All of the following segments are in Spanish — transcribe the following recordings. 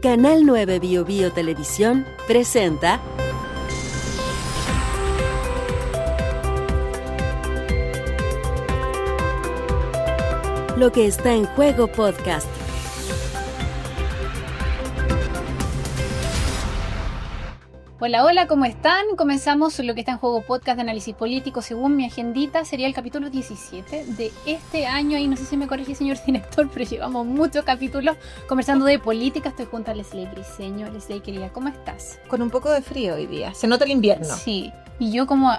Canal 9 BioBio Televisión presenta Lo que está en juego podcast. Hola, hola, ¿cómo están? Comenzamos Lo que está en juego podcast de análisis político. Según mi agendita, sería el capítulo 17 de este año. Y no sé si me corrige, señor director, pero llevamos muchos capítulos conversando de política. Estoy junto a Leslie Briceño. Leslie, querida, ¿cómo estás? Con un poco de frío hoy día. Se nota el invierno. Sí, y yo como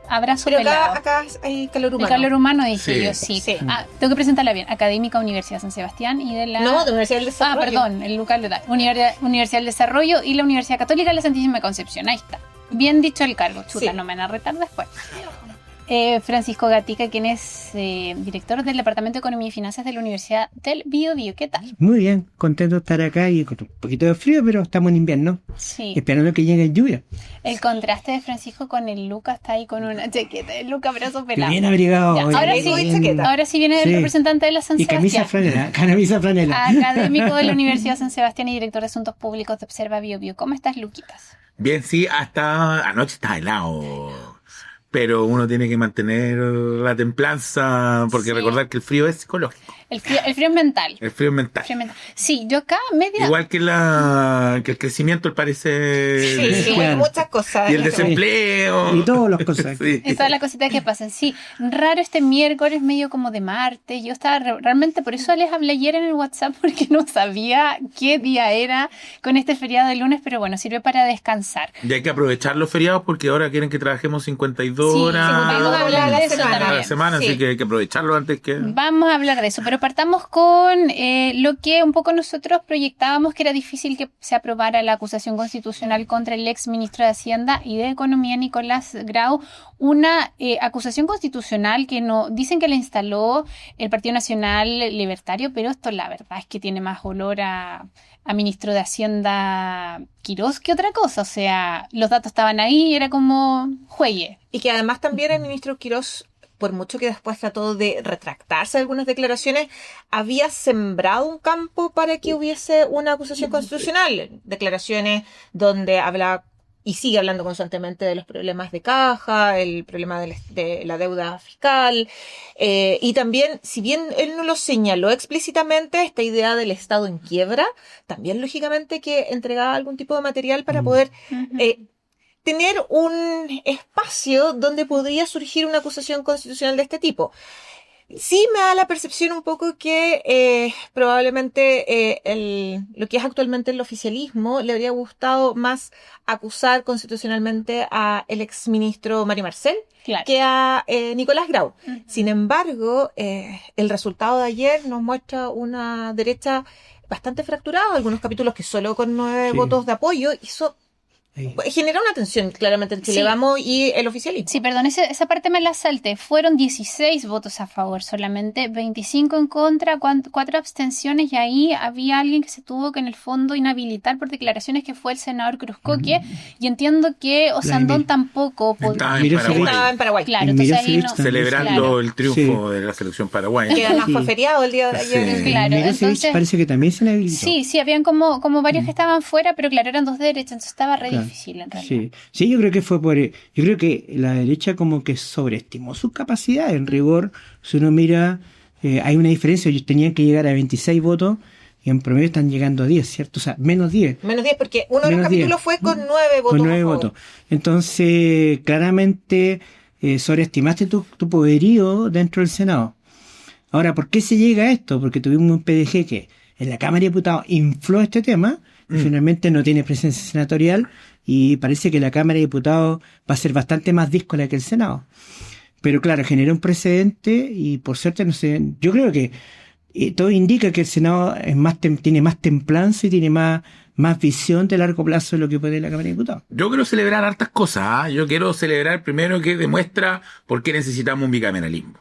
abrazo pero pelado. acá hay calor humano. El calor humano, dije Sí. yo, sí. Sí. Tengo que presentarla bien. Académica Universidad San Sebastián y de la... No, de Universidad del Desarrollo. perdón, el Lucas Letal. Universidad del Desarrollo y la Universidad Católica de la Santísima Concepción. Ahí está. Bien dicho el cargo. Chuta, Sí. no me van a retar después. Francisco Gatica, quien es director del Departamento de Economía y Finanzas de la Universidad del BioBio. ¿Qué tal? Muy bien, contento de estar acá y con un poquito de frío, pero estamos en invierno, Sí. esperando que llegue lluvia. El contraste de Francisco con el Lucas está ahí con una chaqueta de Lucas brazo pelado. Bien abrigado. Ya, hoy, ahora sí, bien- chaqueta. Ahora sí viene el Sí. representante de la San Y camisa Sebastián. franela, camisa franela. Académico de la Universidad San Sebastián y director de Asuntos Públicos de Observa BioBio. ¿Cómo estás, Luquitas? Bien, sí, hasta anoche estaba helado. Pero uno tiene que mantener la templanza, porque Sí. recordar que el frío es psicológico. El frío es mental. El frío es mental. Frío mental. Sí, yo acá media... Igual que que el crecimiento, al parecer. Sí, hay Claro. muchas cosas. Y el desempleo. Y todas las cosas. Sí. Y todas las cositas que pasan. Sí, raro este miércoles, medio como de martes. Yo estaba realmente, por eso les hablé ayer en el WhatsApp, porque no sabía qué día era con este feriado de lunes, pero bueno, sirve para descansar. Y hay que aprovechar los feriados porque ahora quieren que trabajemos 52 Sí, horas vamos a hablar de eso a la también. semana, Sí. así que hay que aprovecharlo antes que... Vamos a hablar de eso, pero partamos con lo que un poco nosotros proyectábamos, que era difícil que se aprobara la acusación constitucional contra el ex ministro de Hacienda y de Economía, Nicolás Grau, una acusación constitucional que no dicen que la instaló el Partido Nacional Libertario, pero esto la verdad es que tiene más olor a ministro de Hacienda Quirós que otra cosa. O sea, los datos estaban ahí, era como juegue. Y que además también el ministro Quirós, por mucho que después trató de retractarse de algunas declaraciones, había sembrado un campo para que hubiese una acusación constitucional. Declaraciones donde habla y sigue hablando constantemente de los problemas de caja, el problema de la deuda fiscal, y también, si bien él no lo señaló explícitamente, esta idea del Estado en quiebra, también lógicamente que entregaba algún tipo de material para poder tener un espacio donde podría surgir una acusación constitucional de este tipo. Sí me da la percepción un poco que probablemente lo que es actualmente el oficialismo le habría gustado más acusar constitucionalmente a el exministro Mario Marcel Claro. que a Nicolás Grau. Ujú. Sin embargo, el resultado de ayer nos muestra una derecha bastante fracturada, algunos capítulos que solo con 9 Sí. votos de apoyo hizo Ahí. genera una tensión claramente entre Sí. Chile Vamos y el oficialismo. Sí, perdón, esa parte me la salté. Fueron 16 votos a favor solamente, 25 en contra, 4 abstenciones, y ahí había alguien que se tuvo que en el fondo inhabilitar por declaraciones, que fue el senador Cruzcoque, y entiendo que Osandón Vladimir. tampoco podía. Estaba en Mira, Paraguay, Estaba en Paraguay. Claro, Y entonces ahí Milosevic no. también. celebrando Claro. el triunfo Sí. de la selección paraguaya. Que además Sí. fue feriado el día de ayer. Sí. Claro, Milosevic entonces- parece que también se inhabilitó. Sí, habían como varios que estaban fuera, pero claro, eran dos derechas, entonces estaba re Claro. difícil en realidad. Sí, yo creo que fue yo creo que la derecha como que sobreestimó sus capacidades. En rigor, si uno mira, hay una diferencia. Ellos tenían que llegar a 26 votos y en promedio están llegando a 10, ¿cierto? O sea, menos 10. Menos 10, porque uno de los Menos capítulos 10. fue con 9 votos. Con 9 a favor. votos. Entonces, claramente sobreestimaste tu poderío dentro del Senado. Ahora, ¿por qué se llega a esto? Porque tuvimos un PDG que en la Cámara de Diputados infló este tema y finalmente no tiene presencia senatorial, y parece que la Cámara de Diputados va a ser bastante más díscola que el Senado. Pero claro, generó un precedente y por suerte, no sé, yo creo que todo indica que el Senado es tiene más templanza y tiene más visión de largo plazo de lo que puede la Cámara de Diputados. Yo quiero celebrar hartas cosas. Yo quiero celebrar primero que demuestra por qué necesitamos un bicameralismo.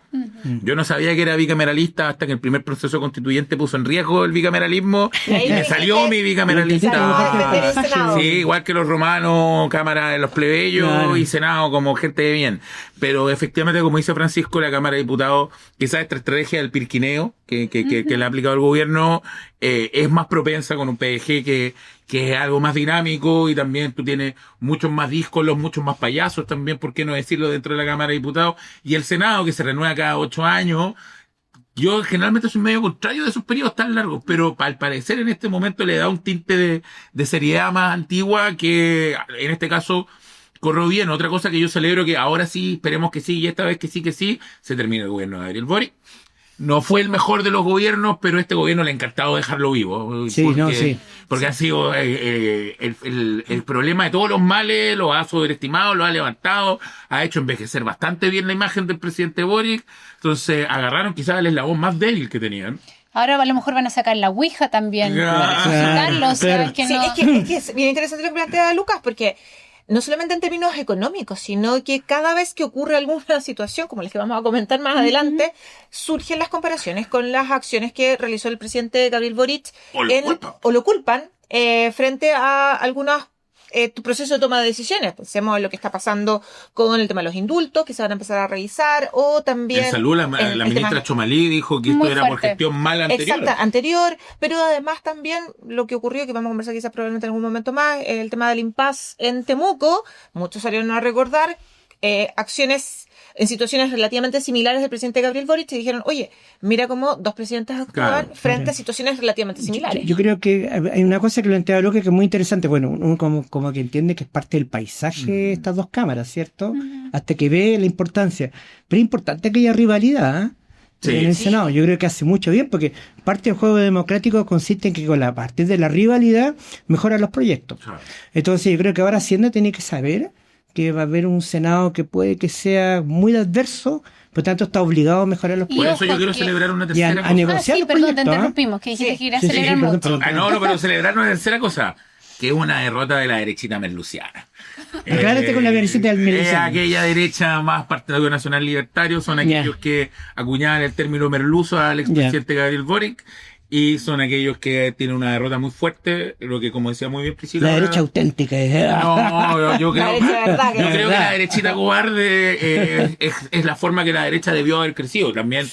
Yo no sabía que era bicameralista hasta que el primer proceso constituyente puso en riesgo el bicameralismo y me salió mi bicameralista. Sí, igual que los romanos, Cámara de los plebeyos, claro, y Senado como gente de bien. Pero efectivamente, como dice Francisco, la Cámara de Diputados, quizás esta estrategia del pirquineo que le ha aplicado el gobierno es más propensa con un PDG que es algo más dinámico, y también tú tienes muchos más díscolos, muchos más payasos también, por qué no decirlo, dentro de la Cámara de Diputados, y el Senado, que se renueva cada 8 años. Yo generalmente soy medio contrario de esos periodos tan largos, pero al parecer en este momento le da un tinte de seriedad más antigua, que en este caso corrió bien. Otra cosa que yo celebro, que ahora sí, esperemos que sí, y esta vez que sí, se termina el gobierno de Gabriel Boric. No fue el mejor de los gobiernos, pero a este gobierno le ha encantado dejarlo vivo. Sí, porque ha sido el problema de todos los males, lo ha sobreestimado, lo ha levantado, ha hecho envejecer bastante bien la imagen del presidente Boric. Entonces agarraron quizás el eslabón más débil que tenían. Ahora a lo mejor van a sacar la Ouija también para resucitarlo. O sea, que no... es que es bien interesante lo que plantea Lucas, porque no solamente en términos económicos, sino que cada vez que ocurre alguna situación, como les que vamos a comentar más adelante, surgen las comparaciones con las acciones que realizó el presidente Gabriel Boric o lo culpan frente a algunos tu proceso de toma de decisiones. Pensemos en lo que está pasando con el tema de los indultos, que se van a empezar a revisar, o también... En salud, la ministra Chomalí dijo que esto era por gestión mala anterior. Exacto, anterior, pero además también lo que ocurrió, que vamos a conversar quizás probablemente en algún momento más, el tema del impasse en Temuco. Muchos salieron a recordar acciones en situaciones relativamente similares del presidente Gabriel Boric, y dijeron, oye, mira cómo dos presidentes actúan frente a situaciones relativamente similares. Yo creo que hay una cosa que plantea Luque que es muy interesante. Bueno, uno como que entiende que es parte del paisaje de estas dos cámaras, ¿cierto? Hasta que ve la importancia. Pero es importante que haya rivalidad en el Senado. Yo creo que hace mucho bien, porque parte del juego democrático consiste en que a partir de la rivalidad mejoran los proyectos. Entonces yo creo que ahora Hacienda tiene que saber que va a haber un Senado que puede que sea muy adverso, por tanto está obligado a mejorar los proyectos. Por eso yo quiero celebrar una tercera cosa. Negociar los proyectos, te interrumpimos, que dijiste que iba a celebrar mucho. Pero celebrar una tercera cosa, que es una derrota de la derechita merluciana. Aclárate con la derechita del merluciano. Aquella derecha más Partido Nacional Libertario, son aquellos que acuñaban el término merluzo al expresidente Gabriel Boric, y son aquellos que tienen una derrota muy fuerte, lo que, como decía muy bien Priscila... La derecha auténtica. No, yo creo que la derechita cobarde es la forma que la derecha debió haber crecido. También,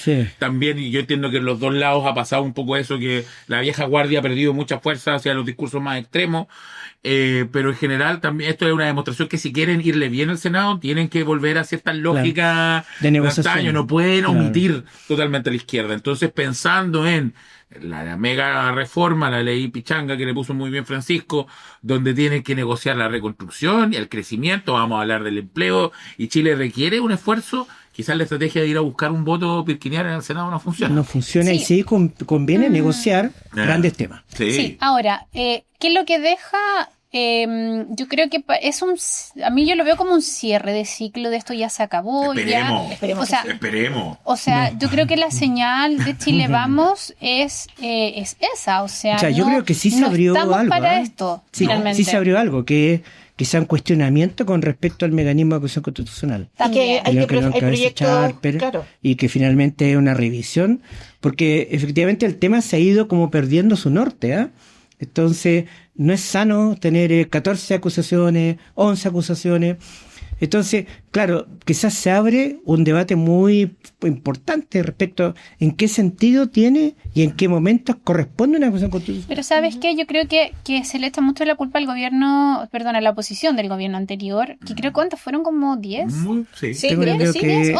y yo entiendo que en los dos lados ha pasado un poco eso, que la vieja guardia ha perdido mucha fuerza hacia los discursos más extremos. Pero en general también esto es una demostración que si quieren irle bien al Senado tienen que volver a ciertas lógicas de negociación. No pueden omitir totalmente a la izquierda. Entonces, pensando en la mega reforma, la ley Pichanga que le puso muy bien Francisco, donde tienen que negociar la reconstrucción y el crecimiento, vamos a hablar del empleo, y Chile requiere un esfuerzo. Quizás la estrategia de ir a buscar un voto pirquiniano en el Senado no funciona. No funciona, y sí conviene negociar grandes temas. Sí, ahora, ¿qué es lo que deja? Yo creo que a mí yo lo veo como un cierre de ciclo, de esto ya se acabó. Esperemos. O sea, yo creo que la señal de Chile Vamos es esa. O sea, yo creo que sí se abrió algo. Para esto, finalmente. Sí se abrió algo, que sea un cuestionamiento con respecto al mecanismo de acusación constitucional. También hay proyectos, claro. Y que finalmente es una revisión, porque efectivamente el tema se ha ido como perdiendo su norte, Entonces, no es sano tener 14 acusaciones, 11 acusaciones. Entonces, claro, quizás se abre un debate muy importante respecto a en qué sentido tiene y en qué momentos corresponde una acusación constitucional. Pero ¿sabes qué? Yo creo que se le echa mucho la culpa al gobierno, a la oposición del gobierno anterior, que creo ¿cuántos fueron? ¿Como 10? Creo que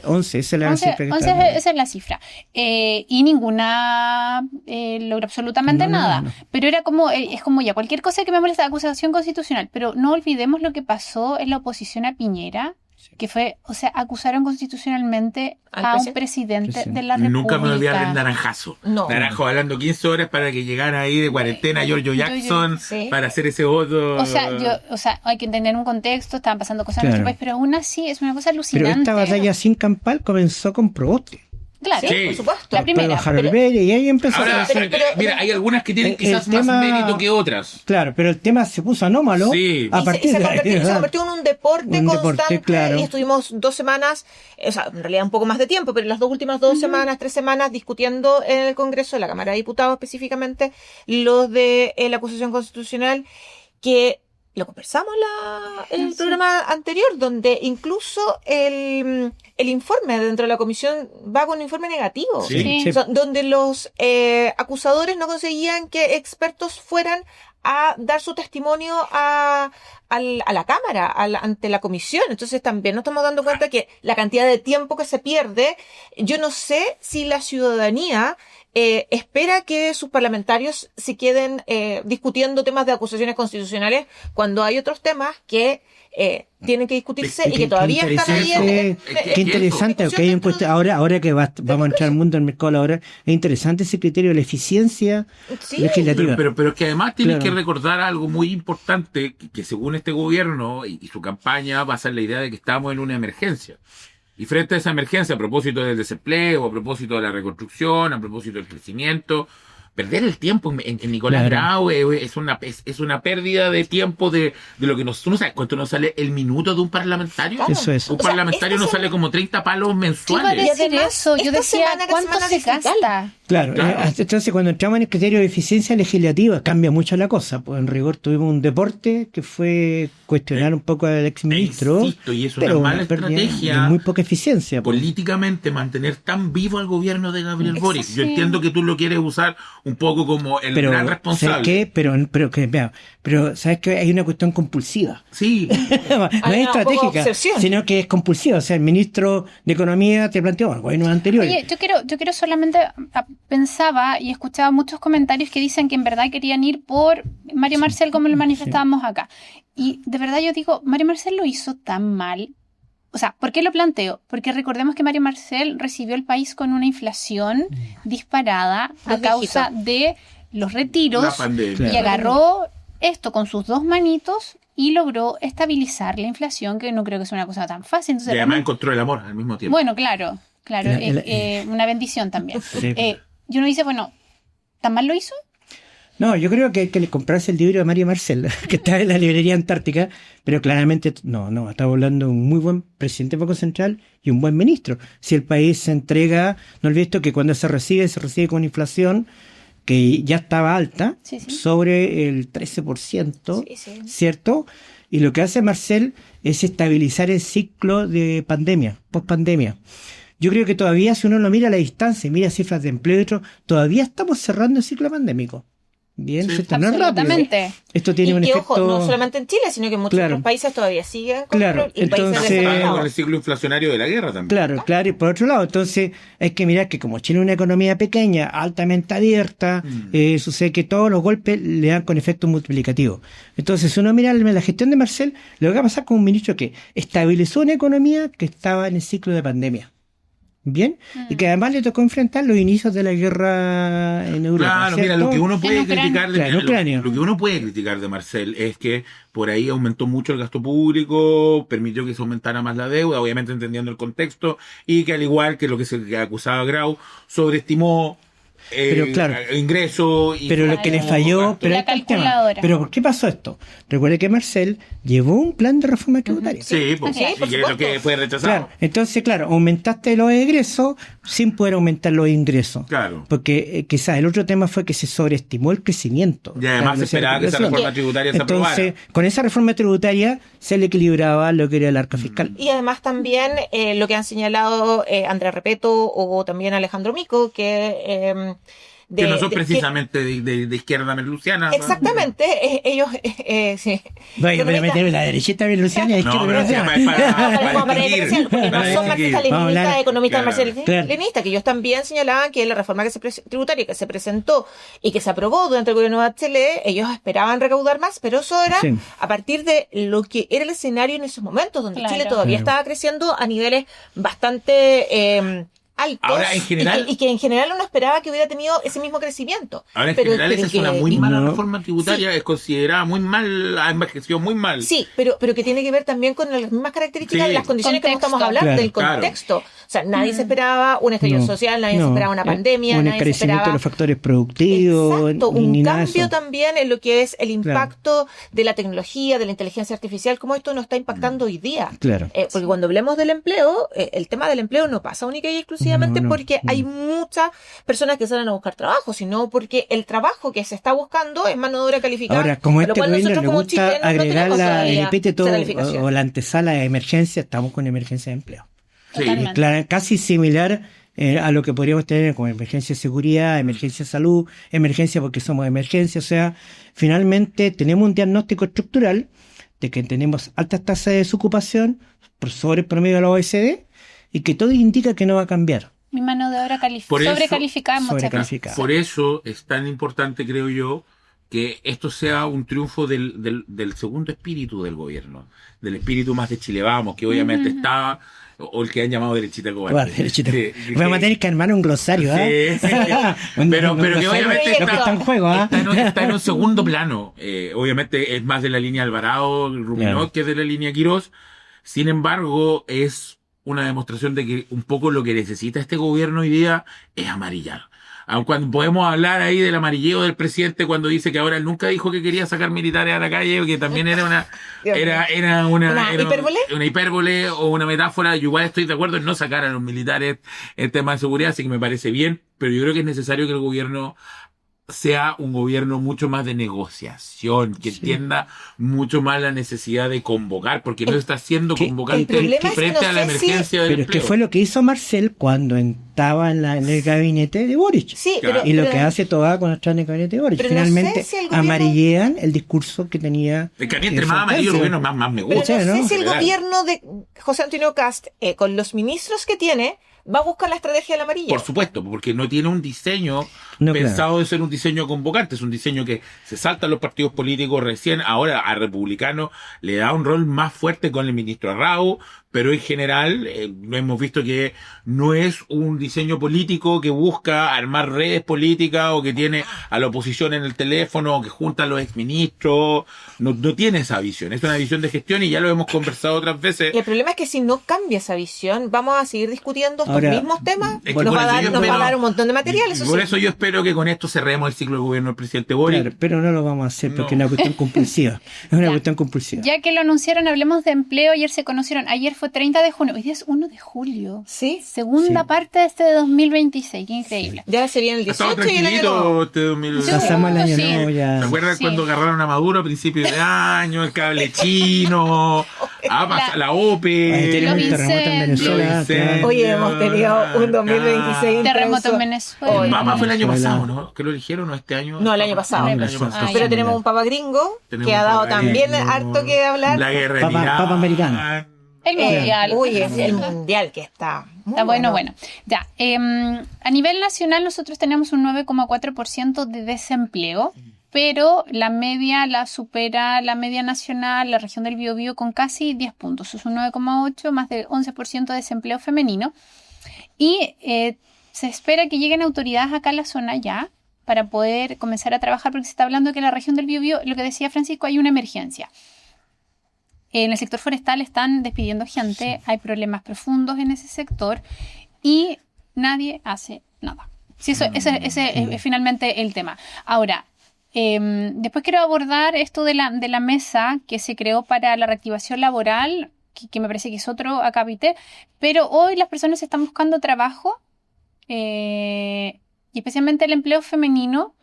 11, esa es la cifra. 11, esa es la cifra. Y ninguna logró absolutamente nada. No. Pero era como, es como ya, cualquier cosa que me molesta, acusación constitucional. Pero no olvidemos lo que pasó en la oposición a Piñera, que fue, acusaron constitucionalmente a un presidente de la República. Nunca me olvidé del Naranjazo. Naranjo hablando 15 horas para que llegara ahí de cuarentena Giorgio Jackson para hacer ese voto. Hay que entender un contexto, estaban pasando cosas en nuestro país, pero aún así es una cosa alucinante. Pero esta batalla sin campal comenzó con Proboste. Claro, Sí, por supuesto. La primera. Bajar el velo y ahí empezó Ahora, a hacer. mira, hay algunas que tienen el quizás tema- más mérito que otras. Claro, pero el tema se puso anómalo Sí. a Y partir se de ahí, convirtió, se ¿verdad? convirtió en un deporte Un deporte, constante claro. y estuvimos 2 semanas, o sea, en realidad un poco más de tiempo, pero las últimas 2 semanas, 3 semanas discutiendo en el Congreso, en la Cámara de Diputados específicamente, lo de la acusación constitucional, que lo conversamos en el programa anterior, donde incluso el informe dentro de la comisión va con un informe negativo. Sí. Sí. O sea, donde los acusadores no conseguían que expertos fueran a dar su testimonio a la Cámara, ante la comisión. Entonces también nos estamos dando cuenta que la cantidad de tiempo que se pierde, yo no sé si la ciudadanía espera que sus parlamentarios se queden discutiendo temas de acusaciones constitucionales cuando hay otros temas que tienen que discutirse y que todavía están ahí Qué interesante, que hay ahora que vamos a entrar al mundo del mercado laboral, es interesante ese criterio de la eficiencia Sí. legislativa. Pero que además tienes Claro. que recordar algo muy importante, que según este gobierno y su campaña basa en la idea de que estamos en una emergencia. Y frente a esa emergencia, a propósito del desempleo, a propósito de la reconstrucción, a propósito del crecimiento, perder el tiempo en Nicolás Claro. Grau es una pérdida de tiempo de lo que tú no sabes cuánto nos sale el minuto de un parlamentario. Claro. Eso es. Un O sea, parlamentario esta nos sale como 30 palos Yo iba a mensuales. Y decir además, eso. Yo esta decía, semana era ¿cuánto semana se digital. gasta? Claro, Claro. entonces cuando entramos en el criterio de eficiencia legislativa cambia mucho la cosa. Pues en rigor tuvimos un deporte que fue cuestionar un poco al exministro, Insisto, y es una pero mala pérdida estrategia de muy poca eficiencia. pues. políticamente mantener tan vivo al gobierno de Gabriel Exacto. Boric. Yo entiendo que tú lo quieres usar un poco como el Pero, gran ¿sabes responsable. qué? Pero ¿sabes qué? Hay una cuestión compulsiva. Sí, No es Hay una poca estratégica, obsesión. sino que es compulsiva. O sea, el ministro de Economía te planteó algo en anterior. Oye, yo quiero solamente pensaba y escuchaba muchos comentarios que dicen que en verdad querían ir por Mario Marcel como lo manifestábamos acá. Y de verdad yo digo, Mario Marcel lo hizo tan mal. O sea, ¿por qué lo planteo? Porque recordemos que Mario Marcel recibió el país con una inflación disparada a Los causa viejitos. de los la retiros pandemia. y agarró esto con sus 2 manitos y logró estabilizar la inflación, que no creo que sea una cosa tan fácil. Entonces, Y además realmente- encontró el amor al mismo tiempo. bueno, claro, una bendición también. Y uno dice, bueno, ¿tan mal lo hizo? No, yo creo que hay que comprarse el libro de Mario Marcel, que está en la librería Antártica, pero claramente no, estamos hablando de un muy buen presidente del Banco Central y un buen ministro. Si el país se entrega, no olvides esto, que cuando se recibe con inflación que ya estaba alta, Sí, sí. sobre el 13%, Sí, sí. ¿cierto? Y lo que hace Marcel es estabilizar el ciclo de pandemia, post-pandemia. Yo creo que todavía, si uno lo mira a la distancia y mira cifras de empleo y otro, todavía estamos cerrando el ciclo pandémico. Bien, Sí. esto no es rápido. Absolutamente. Esto tiene Y un que, efecto... ojo, no solamente en Chile, sino que en muchos Claro. otros países todavía siguen con Claro, y países entonces- desarrollados. con el ciclo inflacionario de la guerra también. Claro, y por otro lado, entonces hay que mirar que como Chile es una economía pequeña, altamente abierta, sucede que todos los golpes le dan con efecto multiplicativo. Entonces, si uno mira la gestión de Marcel, lo que va a pasar con un ministro que estabilizó una economía que estaba en el ciclo de pandemia. Bien, y que además le tocó enfrentar los inicios de la guerra en Europa. Claro, mira, ¿cierto? lo que uno puede En Ucrania. criticar de, Claro, en Ucrania. lo que uno puede criticar de Marcel es que por ahí aumentó mucho el gasto público, permitió que se aumentara más la deuda, obviamente entendiendo el contexto, y que al igual que lo que se acusaba a Grau, sobreestimó Pero claro. ingreso y Pero lo que le falló, pero la ahí está el tema. calculadora. Pero ¿por qué pasó esto? Recuerde que Marcel llevó un plan de reforma tributaria. Sí, pues, Sí, sí, por que es lo supuesto. que fue rechazado. Claro, entonces, claro, aumentaste los egresos sin poder aumentar los ingresos. Claro. Porque quizás el otro tema fue que se sobreestimó el crecimiento. Y además se esperaba que esa reforma tributaria se aprobara. Entonces, con esa reforma tributaria se le equilibraba lo que era el arca fiscal. Y además también lo que han señalado Andrea Repeto o también Alejandro Mico, que no son precisamente de izquierda merluciana. ¿no? Exactamente, ellos sí. Vaya, pero meterme la derechita de Luciana es No, que pero es para distinguir. Porque no son marxistas Vamos a hablar- leninistas, economistas Claro. marxistas-leninistas, que ellos también señalaban que la reforma tributaria que se presentó y que se aprobó durante el gobierno de Bachelet, ellos esperaban recaudar más, pero eso era Sí. a partir de lo que era el escenario en esos momentos, donde Claro. Chile todavía Claro. estaba creciendo a niveles bastante altos. Ahora, en general, y que en general uno esperaba que hubiera tenido ese mismo crecimiento. Ahora, en pero, general, esa es una muy mala reforma tributaria, sí. es considerada muy mal, ha envejecido muy mal. Sí, pero que tiene que ver también con las mismas características de las condiciones que estamos hablando, del contexto. O sea, nadie se esperaba un estallido social, nadie se esperaba una pandemia, un nadie se esperaba encarecimiento de los factores productivos. Exacto, ni un nada de cambio eso. también en lo que es el impacto de la tecnología, de la inteligencia artificial, cómo esto nos está impactando hoy día. Claro. Porque cuando hablemos del empleo, el tema del empleo no pasa única y exclusivamente porque hay muchas personas que salen a buscar trabajo, sino porque el trabajo que se está buscando es mano de obra calificada. Ahora, como a lo este cual gobierno nosotros le como gusta chilenos no agregar tenemos el todavía epíteto esa calificación. o la antesala de emergencia, estamos con emergencia de empleo. Sí. Claro, casi similar a lo que podríamos tener como emergencia de seguridad, emergencia de salud, emergencia porque somos emergencia. O sea, finalmente tenemos un diagnóstico estructural de que tenemos altas tasas de desocupación por sobre el promedio de la OECD y que todo indica que no va a cambiar. Mi mano de obra sobrecalificada en muchas cosas. Por eso es tan importante, creo yo, que esto sea un triunfo del segundo espíritu del gobierno, del espíritu más de Chile Vamos, que obviamente estaba, o el que han llamado derechita cobarde. Bueno, derechita. Vamos a tener que armar un glosario, ¿eh? Sí. pero que obviamente está en juego, está en un segundo plano. Obviamente es más de la línea Alvarado, Ruminot, que es de la línea Quirós. Sin embargo, es una demostración de que un poco lo que necesita este gobierno hoy día es amarillar. Aun cuando podemos hablar ahí del amarilleo del presidente cuando dice que ahora él nunca dijo que quería sacar militares a la calle, que también era una hipérbole o una metáfora. Yo igual estoy de acuerdo en no sacar a los militares en temas de seguridad, así que me parece bien, pero yo creo que es necesario que el gobierno sea un gobierno mucho más de negociación, que entienda mucho más la necesidad de convocar, porque no está siendo convocante frente a la emergencia del empleo. Pero es que fue lo que hizo Marcel cuando estaba en el gabinete de Boric. Sí, claro. Y lo que hace Toda cuando está en el gabinete de Boric. Finalmente no sé si el gobierno amarillean el discurso que tenía. Es que a mí entre más amarillo el gobierno más me gusta. Pero no sé si el gobierno de José Antonio Kast, con los ministros que tiene, va a buscar la estrategia del amarillo. Por supuesto, porque no tiene un diseño pensado de ser un diseño convocante. Es un diseño que se salta a los partidos políticos recién. Ahora a Republicano le da un rol más fuerte con el ministro Arrau, pero en general lo hemos visto que no es un diseño político que busca armar redes políticas o que tiene a la oposición en el teléfono o que junta a los exministros. No tiene esa visión. Es una visión de gestión y ya lo hemos conversado otras veces. Y el problema es que si no cambia esa visión, vamos a seguir discutiendo estos mismos temas. Nos va a dar un montón de materiales. Por eso yo espero que con esto cerremos el ciclo de gobierno del presidente Boric. Claro, pero no lo vamos a hacer porque es una cuestión compulsiva. Es una cuestión compulsiva. Ya que lo anunciaron, hablemos de empleo. Ayer se conocieron. Ayer fue 30 de junio. Hoy día es 1 de julio. Sí. Segunda parte de este de 2026. Qué increíble. Sí. Ya se viene el 18 y el año nuevo. Este 2026. Pasamos el año nuevo ya. ¿Se acuerdan cuando agarraron a Maduro a principios de año? El cable chino. La OPE. Tenemos un terremoto en Venezuela. Oye, hemos tenido un 2026 terremoto en Venezuela. Obama fue el año pasado, ¿no? ¿Que lo eligieron o este año? No, el año pasado. Pero tenemos un papa gringo que ha dado también harto que hablar. La guerra de Papa americano. El mundial. El mundial que está muy bueno. Ya. A nivel nacional nosotros tenemos un 9,4% de desempleo, pero la media la supera la media nacional, la región del Biobío, con casi 10 puntos. Es un 9,8, más del 11% de desempleo femenino. Y se espera que lleguen autoridades acá a la zona ya para poder comenzar a trabajar, porque se está hablando de que en la región del Biobío, lo que decía Francisco, hay una emergencia. En el sector forestal están despidiendo gente, hay problemas profundos en ese sector y nadie hace nada. Sí, ese es finalmente el tema. Ahora, después quiero abordar esto de la mesa que se creó para la reactivación laboral, que me parece que es otro acápite, pero hoy las personas están buscando trabajo y especialmente el empleo femenino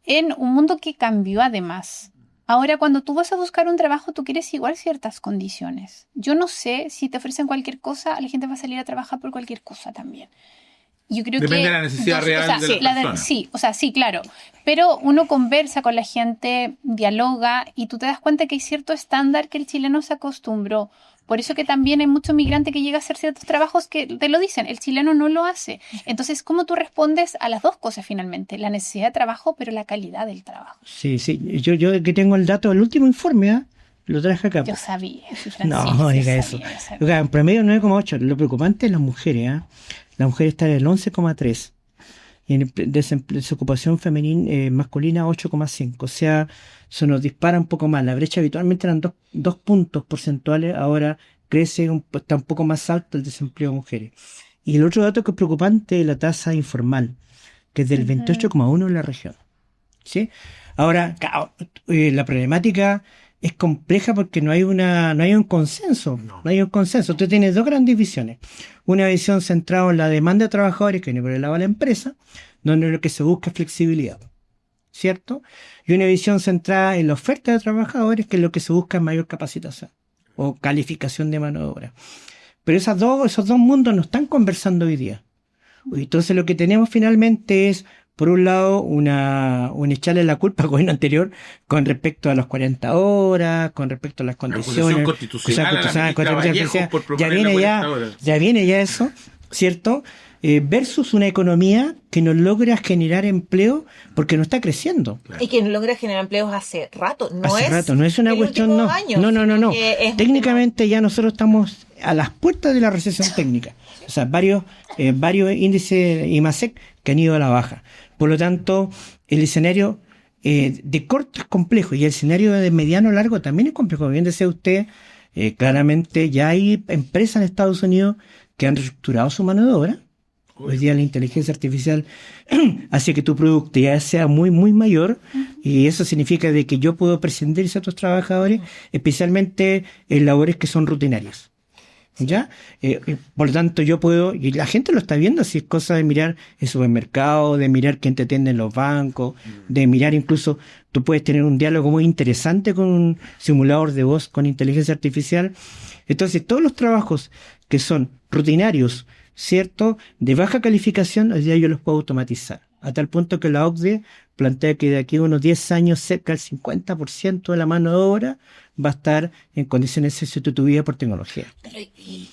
en un mundo que cambió además. Ahora, cuando tú vas a buscar un trabajo, tú quieres igual ciertas condiciones. Yo no sé si te ofrecen cualquier cosa, la gente va a salir a trabajar por cualquier cosa también. Yo creo Depende de la necesidad real de la persona. Sí, claro. Pero uno conversa con la gente, dialoga y tú te das cuenta que hay cierto estándar que el chileno se acostumbró. Por eso que también hay mucho migrante que llega a hacer ciertos trabajos que te lo dicen, el chileno no lo hace. Entonces, ¿cómo tú respondes a las dos cosas finalmente? La necesidad de trabajo, pero la calidad del trabajo. Sí. Yo que tengo el dato del último informe, Lo traje acá. Yo sabía, no diga eso. En promedio 9,8. Lo preocupante es las mujeres. La mujer está en el 11,3. Y en desocupación femenina masculina 8,5. O sea, se nos dispara un poco más. La brecha habitualmente eran 2 puntos porcentuales, ahora crece, está un poco más alto el desempleo de mujeres. Y el otro dato que es preocupante es la tasa informal, que es del 28,1 en la región. ¿Sí? Ahora, la problemática es compleja porque no hay un consenso. No hay un consenso. Tú tienes dos grandes visiones. Una visión centrada en la demanda de trabajadores, que viene por el lado de la empresa, donde lo que se busca es flexibilidad, ¿cierto? Y una visión centrada en la oferta de trabajadores, que es lo que se busca es mayor capacitación o calificación de mano de obra. Pero esos dos mundos no están conversando hoy día. Entonces lo que tenemos finalmente es, por un lado, un echarle la culpa al gobierno anterior con respecto a las 40 horas, con respecto a las condiciones. Ya viene ya eso, ¿cierto? Versus una economía que no logra generar empleo porque no está creciendo. Y que no logra generar empleos hace rato. No es una cuestión, no. Técnicamente ya nosotros estamos a las puertas de la recesión técnica. O sea, varios índices IMASEC que han ido a la baja. Por lo tanto, el escenario de corto es complejo y el escenario de mediano largo también es complejo. Bien decía usted, claramente ya hay empresas en Estados Unidos que han reestructurado su mano de obra. Hoy día la inteligencia artificial hace que tu productividad sea muy, muy mayor, y eso significa de que yo puedo prescindir de ciertos trabajadores, especialmente en labores que son rutinarias. ¿Ya? Por lo tanto, yo puedo, y la gente lo está viendo, si es cosa de mirar el supermercado, de mirar quién te atiende en los bancos, de mirar incluso, tú puedes tener un diálogo muy interesante con un simulador de voz con inteligencia artificial. Entonces, todos los trabajos que son rutinarios, ¿cierto?, de baja calificación, hoy día yo los puedo automatizar. A tal punto que la OCDE plantea que de aquí a unos 10 años cerca del 50% de la mano de obra va a estar en condiciones sustituidas por tecnología.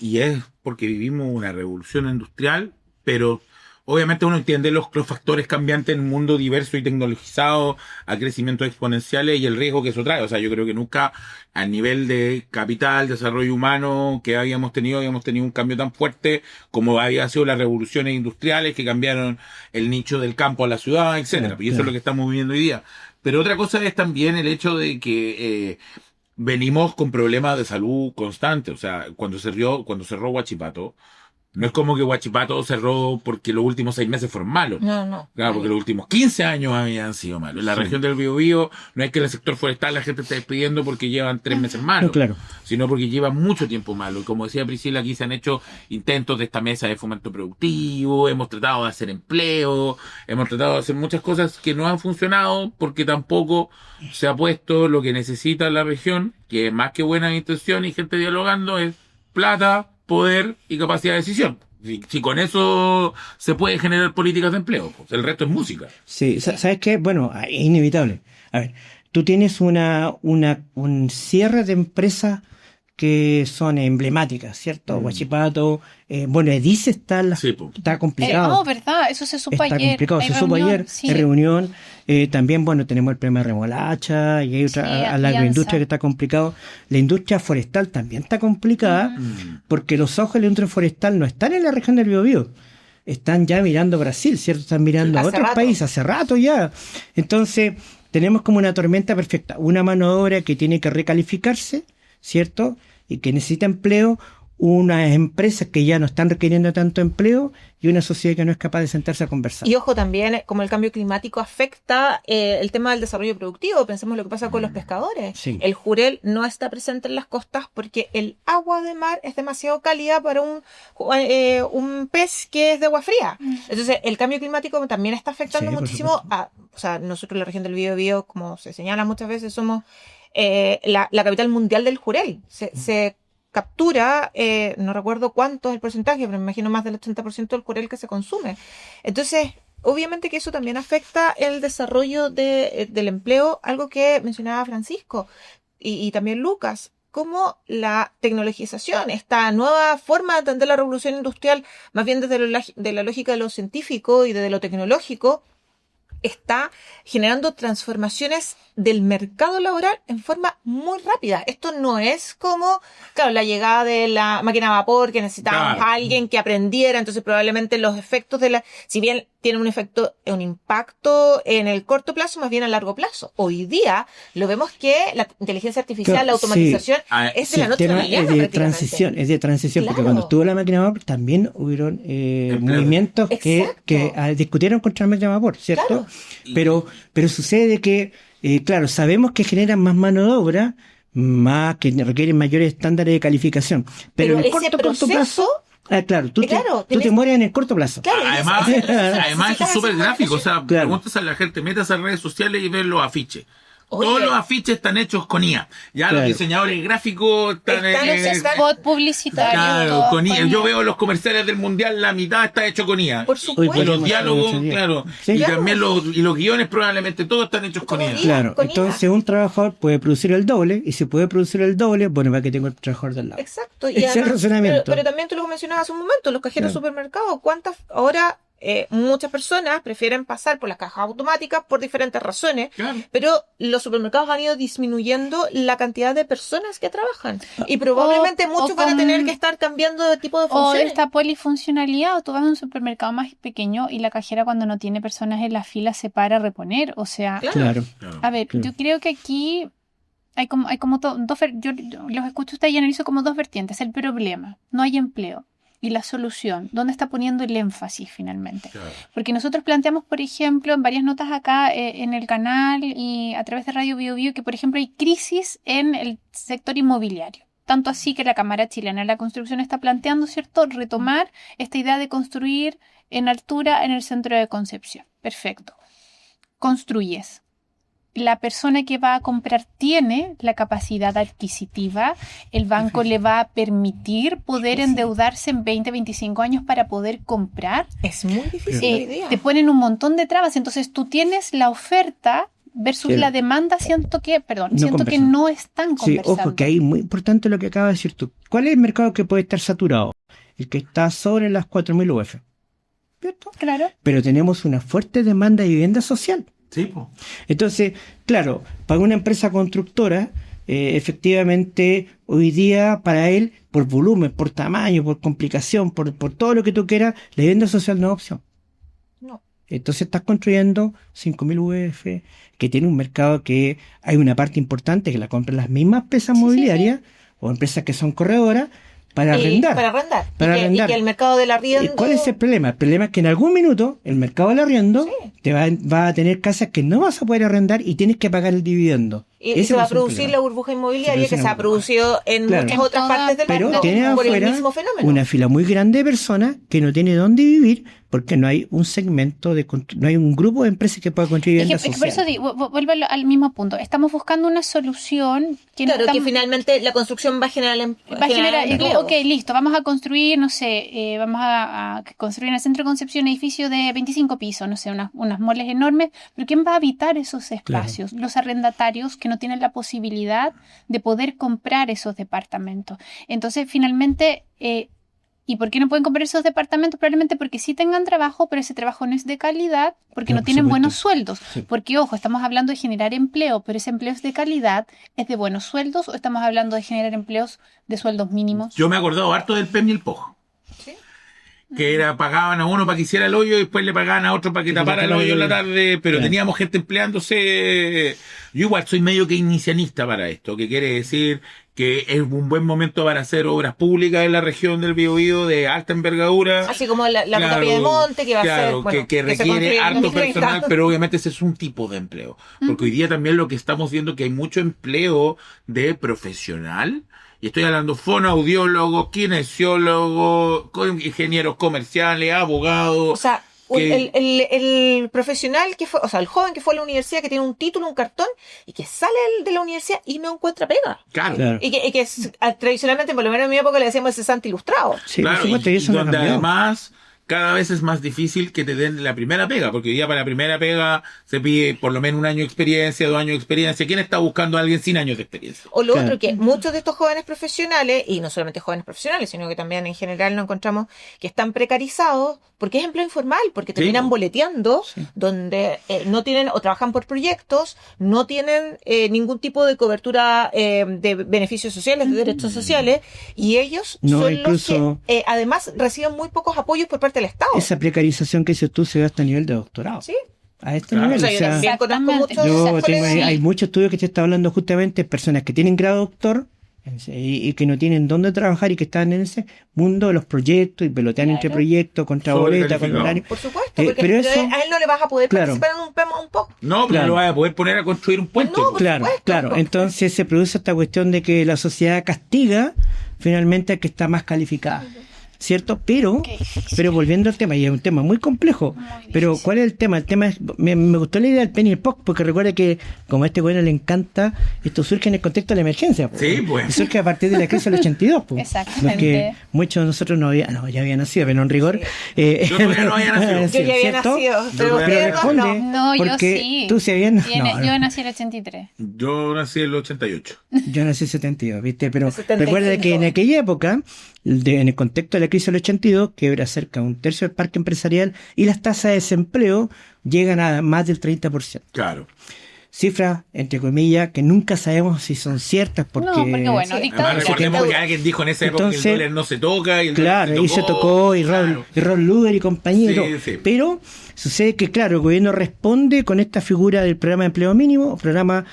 Y es porque vivimos una revolución industrial, pero obviamente uno entiende los factores cambiantes en un mundo diverso y tecnologizado, a crecimientos exponenciales y el riesgo que eso trae. O sea, yo creo que nunca a nivel de capital, desarrollo humano que habíamos tenido un cambio tan fuerte como había sido las revoluciones industriales que cambiaron el nicho del campo a la ciudad, etcétera. Y eso es lo que estamos viviendo hoy día. Pero otra cosa es también el hecho de que venimos con problemas de salud constantes. O sea, cuando cerró Huachipato, no es como que Huachipato cerró porque los últimos 6 meses fueron malos. No. Claro, porque los últimos 15 años habían sido malos. En la región del Biobío no es que en el sector forestal la gente esté despidiendo porque llevan 3 meses malos, sino porque llevan mucho tiempo malo. Y como decía Priscila, aquí se han hecho intentos de esta mesa de fomento productivo, hemos tratado de hacer empleo, hemos tratado de hacer muchas cosas que no han funcionado porque tampoco se ha puesto lo que necesita la región, que más que buena intención y gente dialogando, es plata, poder y capacidad de decisión. Si con eso se puede generar políticas de empleo, pues el resto es música. Sí, ¿sabes qué? Bueno, es inevitable. A ver, tú tienes un cierre de empresas que son emblemáticas, ¿cierto? Huachipato, Edice está complicado. ¿Verdad? Eso se supo ayer. Está complicado, se supo ayer, en reunión. También, tenemos el problema de remolacha y hay otra, a la agroindustria que está complicado. La industria forestal también está complicada porque los ojos de la industria forestal no están en la región del Biobío. Están ya mirando Brasil, ¿cierto? Están mirando a otros países hace rato ya. Entonces, tenemos como una tormenta perfecta. Una mano de obra que tiene que recalificarse, ¿cierto? Y que necesita empleo, unas empresas que ya no están requiriendo tanto empleo y una sociedad que no es capaz de sentarse a conversar. Y ojo también, como el cambio climático afecta el tema del desarrollo productivo. Pensemos lo que pasa con los pescadores. Sí. El jurel no está presente en las costas porque el agua de mar es demasiado cálida para un pez que es de agua fría. Entonces, el cambio climático también está afectando muchísimo o sea, nosotros en la región del Biobío, como se señala muchas veces, somos la capital mundial del jurel. Se captura, no recuerdo cuánto es el porcentaje, pero me imagino más del 80% del jurel que se consume. Entonces, obviamente que eso también afecta el desarrollo del empleo, algo que mencionaba Francisco y también Lucas, como la tecnologización, esta nueva forma de entender la revolución industrial, más bien desde la lógica de lo científico y desde lo tecnológico, está generando transformaciones del mercado laboral en forma muy rápida. Esto no es como, claro, la llegada de la máquina a vapor, que necesitábamos a alguien que aprendiera, entonces probablemente los efectos si bien tiene un impacto en el corto plazo, más bien a largo plazo. Hoy día lo vemos que la inteligencia artificial, la automatización, es de la noche a la mañana. Es de transición, porque cuando estuvo la máquina a vapor también hubieron movimientos que discutieron contra la máquina a vapor, ¿cierto? Claro. Pero sucede que claro, sabemos que generan más mano de obra, que requieren mayores estándares de calificación. Pero en el corto plazo, claro, tú te mueres en el corto plazo. Claro, además es súper gráfico. O sea, preguntas a la gente, metas a redes sociales y ves los afiches. Todos los afiches están hechos con IA. Ya los diseñadores gráficos están los spots publicitarios. Claro, con IA. Yo veo los comerciales del mundial, la mitad está hecho con IA. Por supuesto. Y los diálogos, claro. Sí. Y también los guiones probablemente todos están hechos con IA. Claro, entonces un trabajador puede producir el doble, y si puede producir el doble, bueno, va que tengo el trabajador del lado. Exacto. Y ese es el razonamiento. Pero también tú lo mencionabas hace un momento, los cajeros supermercados, ¿cuántas ahora? Muchas personas prefieren pasar por las cajas automáticas por diferentes razones, pero los supermercados han ido disminuyendo la cantidad de personas que trabajan y probablemente muchos van a tener que estar cambiando de tipo de funciones. O esta polifuncionalidad, o tú vas a un supermercado más pequeño y la cajera cuando no tiene personas en la fila se para a reponer, o sea, a ver, yo creo que aquí hay como dos, yo los escucho a ustedes y analizo como dos vertientes: el problema, no hay empleo, y la solución, ¿dónde está poniendo el énfasis finalmente? Claro. Porque nosotros planteamos, por ejemplo, en varias notas acá en el canal y a través de Radio Bio Bio, que por ejemplo hay crisis en el sector inmobiliario. Tanto así que la Cámara Chilena de la Construcción está planteando, ¿cierto?, retomar esta idea de construir en altura en el centro de Concepción. Perfecto. Construyes. La persona que va a comprar tiene la capacidad adquisitiva, el banco le va a permitir poder endeudarse en 20, 25 años para poder comprar. Es muy difícil. Te ponen un montón de trabas, entonces tú tienes la oferta versus la demanda, siento que no están conversando. Sí, ojo, que ahí muy importante lo que acabas de decir tú. ¿Cuál es el mercado que puede estar saturado? El que está sobre las 4.000 UF. ¿Cierto? Claro. Pero tenemos una fuerte demanda de vivienda social. Sí, pues. Entonces, claro, para una empresa constructora, efectivamente, hoy día para él, por volumen, por tamaño, por complicación, por todo lo que tú quieras, la vivienda social no es opción. No. Entonces estás construyendo 5.000 UF, que tiene un mercado que hay una parte importante que la compran las mismas empresas mobiliarias o empresas que son corredoras, para arrendar. Y que el mercado del arriendo... ¿Cuál es el problema? El problema es que en algún minuto el mercado del arriendo te va a tener casas que no vas a poder arrendar y tienes que pagar el dividendo. Y se va a producir la burbuja inmobiliaria que se ha producido en muchas otras partes del mundo por el mismo fenómeno. Una fila muy grande de personas que no tiene dónde vivir porque no hay un segmento, no hay un grupo de empresas que pueda construir vivienda social. Por eso vuelvo al mismo punto. Estamos buscando una solución que que finalmente la construcción va a generar empleo. Ok, listo, vamos a construir, no sé, vamos a construir en el centro de Concepción un edificio de 25 pisos, no sé, unas moles enormes, pero ¿quién va a habitar esos espacios? Claro. Los arrendatarios que no tienen la posibilidad de poder comprar esos departamentos. Entonces, finalmente... ¿Y por qué no pueden comprar esos departamentos? Probablemente porque sí tengan trabajo, pero ese trabajo no es de calidad, porque no tienen buenos sueldos. Sí. Porque, ojo, estamos hablando de generar empleo, pero ese empleo es de calidad, ¿es de buenos sueldos o estamos hablando de generar empleos de sueldos mínimos? Yo me he acordado harto del PEM y el POJ. ¿Sí? Que pagaban a uno para que hiciera el hoyo y después le pagaban a otro para que tapara el hoyo en la tarde, pero teníamos gente empleándose. Yo igual soy medio keynesianista para esto, que quiere decir que es un buen momento para hacer obras públicas en la región del Biobío de alta envergadura. Así como la ruta Piedemonte, que va a ser... Bueno, que requiere harto personal, pero obviamente ese es un tipo de empleo. Porque hoy día también lo que estamos viendo que hay mucho empleo de profesional, y estoy hablando fonoaudiólogos, kinesiólogos, ingenieros comerciales, abogados... O sea, el profesional que fue, o sea, el joven que fue a la universidad, que tiene un título, un cartón, y que sale de la universidad y no encuentra pega. Claro. Y que tradicionalmente, por lo menos en mi época, le decíamos el cesante ilustrado. Sí, claro, y donde además cada vez es más difícil que te den la primera pega, porque hoy día para la primera pega se pide por lo menos 1 año de experiencia, 2 años de experiencia. ¿Quién está buscando a alguien sin años de experiencia? O lo otro, que muchos de estos jóvenes profesionales, y no solamente jóvenes profesionales, sino que también en general nos encontramos que están precarizados porque es empleo informal, porque terminan boleteando, donde no tienen o trabajan por proyectos, no tienen ningún tipo de cobertura de beneficios sociales, de derechos sociales, y ellos son incluso, los que además reciben muy pocos apoyos por parte del Estado. Esa precarización que dices tú se da hasta a nivel de doctorado. Sí. A este nivel. O sea, yo conozco muchos hay muchos estudios que te está hablando justamente de personas que tienen grado doctor y que no tienen dónde trabajar y que están en ese mundo de los proyectos y pelotean entre proyectos, contra boleta, con horario. Por supuesto, porque pero eso, a él no le vas a poder participar en un poco. No, pero no lo vas a poder poner a construir un puente. No, claro. Entonces se produce esta cuestión de que la sociedad castiga finalmente al que está más calificada. ¿Cierto? Pero volviendo al tema, y es un tema muy complejo, pero ¿cuál es el tema? El tema es, me gustó la idea del penny POC, porque recuerda que como a este gobierno le encanta, esto surge en el contexto de la emergencia. Sí, pues. Y surge a partir de la crisis del 82. Pues. Exactamente. Porque muchos de nosotros ya había nacido, pero en rigor. Yo todavía no había nacido. Yo ya había nacido. Pero responde, no, yo sí. Tú se habías Yo nací en el 83. Yo nací en el 88. Yo nací en el 72, ¿viste? Pero recuerda que en aquella época, en el contexto de la crisis del 82, quebra cerca de 1/3 del parque empresarial y las tasas de desempleo llegan a más del 30%. Claro. Cifras, entre comillas, que nunca sabemos si son ciertas porque... No, porque bueno, además, recordemos que alguien dijo en esa época que el dólar no se toca y el claro, dólar se tocó y Ron Luder y compañero. Sí. Pero sucede que, claro, el gobierno responde con esta figura del programa de empleo mínimo, programa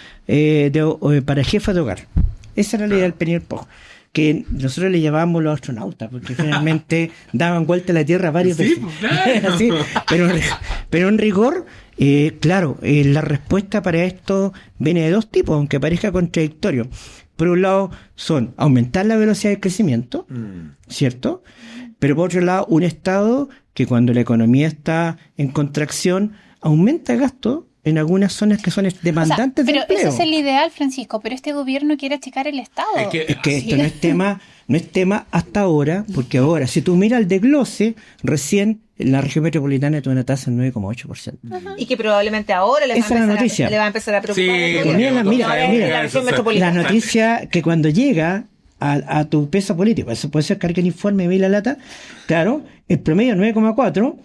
para jefas de hogar. Esa era la idea del penny POC, que nosotros le llamábamos los astronautas, porque finalmente daban vuelta a la Tierra varias veces. Claro. Sí, pero en rigor, claro, la respuesta para esto viene de dos tipos, aunque parezca contradictorio. Por un lado, son aumentar la velocidad de crecimiento, ¿cierto? Pero por otro lado, un Estado que cuando la economía está en contracción, aumenta el gasto en algunas zonas que son demandantes de empleo. Pero ese es el ideal, Francisco, pero este gobierno quiere achicar el Estado. Es que esto no es tema hasta ahora, porque ahora, si tú miras el desglose, recién en la región metropolitana tiene una tasa del 9,8%. Y que probablemente ahora le va a empezar a preocupar. Sí, mira, la noticia que cuando llega a tu peso político, eso puede ser carga el informe de la lata, claro, el promedio es 9,4%,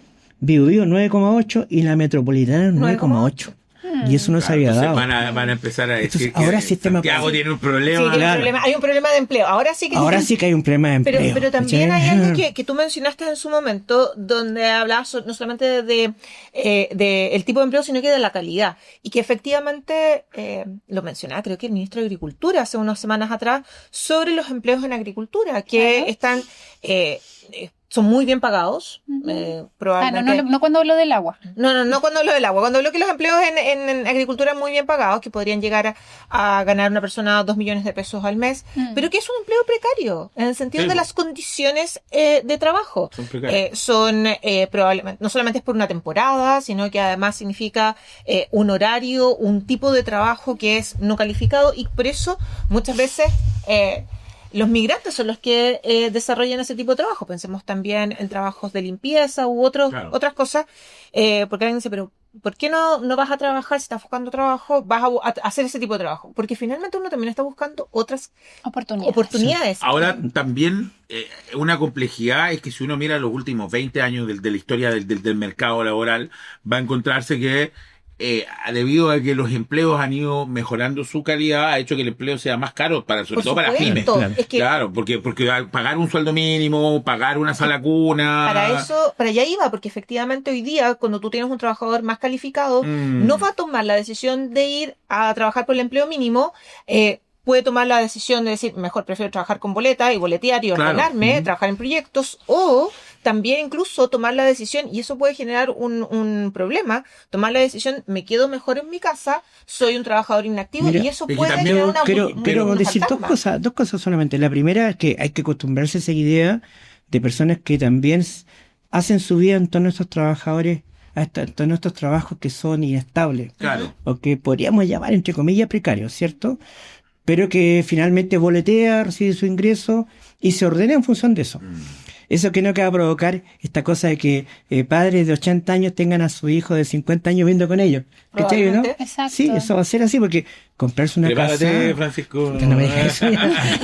Biobío 9,8 y la metropolitana 9,8. Y eso no se había dado. Van a empezar a decir entonces, ahora que Santiago tiene un problema. Sí, hay un problema de empleo. Ahora sí que hay un problema de empleo. Pero también hay algo que tú mencionaste en su momento, donde hablabas no solamente de el tipo de empleo, sino que de la calidad. Y que efectivamente, lo mencionaba creo que el ministro de Agricultura hace unas semanas atrás, sobre los empleos en agricultura, que están... son muy bien pagados, probablemente. No cuando hablo del agua. No cuando hablo del agua. Cuando hablo que los empleos en agricultura muy bien pagados, que podrían llegar a ganar una persona 2 millones de pesos al mes, pero que es un empleo precario, en el sentido de las condiciones de trabajo. Son probablemente, no solamente es por una temporada, sino que además significa un horario, un tipo de trabajo que es no calificado, y por eso muchas veces... los migrantes son los que desarrollan ese tipo de trabajo. Pensemos también en trabajos de limpieza u otras cosas. Porque alguien dice, pero ¿por qué no vas a trabajar si estás buscando trabajo? Vas a hacer ese tipo de trabajo. Porque finalmente uno también está buscando otras oportunidades. Sí. Ahora también una complejidad es que si uno mira los últimos 20 años de la historia del mercado laboral, va a encontrarse que debido a que los empleos han ido mejorando su calidad, ha hecho que el empleo sea más caro, sobre todo para pymes. Claro, porque pagar un sueldo mínimo, pagar una sala cuna... Para allá iba, porque efectivamente hoy día, cuando tú tienes un trabajador más calificado, no va a tomar la decisión de ir a trabajar por el empleo mínimo, puede tomar la decisión de decir, mejor prefiero trabajar con boleta y boletear y ordenarme, trabajar en proyectos, o también incluso tomar la decisión, y eso puede generar un problema, tomar la decisión, me quedo mejor en mi casa, soy un trabajador inactivo. Mira, y eso puede generar una... Quiero decir dos cosas solamente. La primera es que hay que acostumbrarse a esa idea de personas que también hacen su vida en todos nuestros trabajadores, en nuestros trabajos que son inestables, o que podríamos llamar entre comillas precarios, ¿cierto? Pero que finalmente boletea, recibe su ingreso y se ordena en función de eso. eso que no va a provocar esta cosa de que padres de 80 años tengan a su hijo de 50 años viviendo con ellos. ¿Cachai, no? Exacto. Sí, eso va a ser así porque comprarse una casa... Francisco. No me digas eso.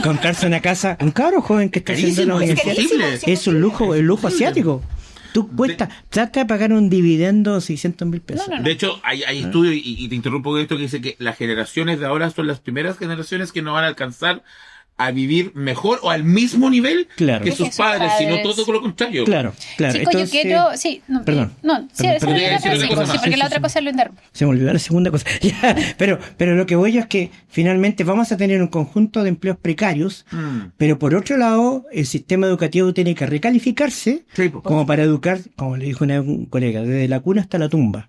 Comprarse una casa, un cabro joven que está haciendo la universidad, es un lujo, el lujo asiático. Tú trata de pagar un dividendo 600.000 pesos. No. De hecho, hay estudios, y te interrumpo con esto, que dice que las generaciones de ahora son las primeras generaciones que no van a alcanzar a vivir mejor o al mismo nivel que sus padres, sino todo lo contrario. Claro. Chicos, entonces, yo quiero... Sí, perdón. Porque la otra cosa lo interrumpo. Se me olvidó la segunda cosa. pero lo que voy es que finalmente vamos a tener un conjunto de empleos precarios, pero por otro lado, el sistema educativo tiene que recalificarse como para educar, como le dijo un colega, desde la cuna hasta la tumba.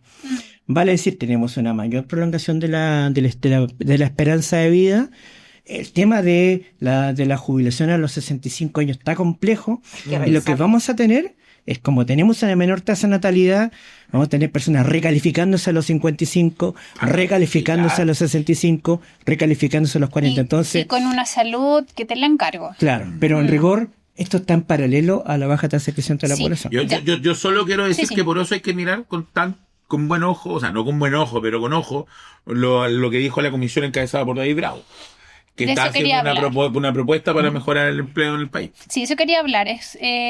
Vale decir, tenemos una mayor prolongación de la esperanza de vida. El tema de la jubilación a los 65 años está complejo, y lo que vamos a tener es, como tenemos una menor tasa de natalidad, vamos a tener personas recalificándose a los 55, recalificándose a los 65, recalificándose a los 40. Entonces, y con una salud que te la encargo. Claro, pero en rigor esto está en paralelo a la baja tasa de crecimiento de la población. Yo solo quiero decir que por eso hay que mirar con buen ojo, o sea, no con buen ojo, pero con ojo, lo que dijo la comisión encabezada por David Bravo, que está haciendo una propuesta para mejorar el empleo en el país. Sí, eso quería hablar.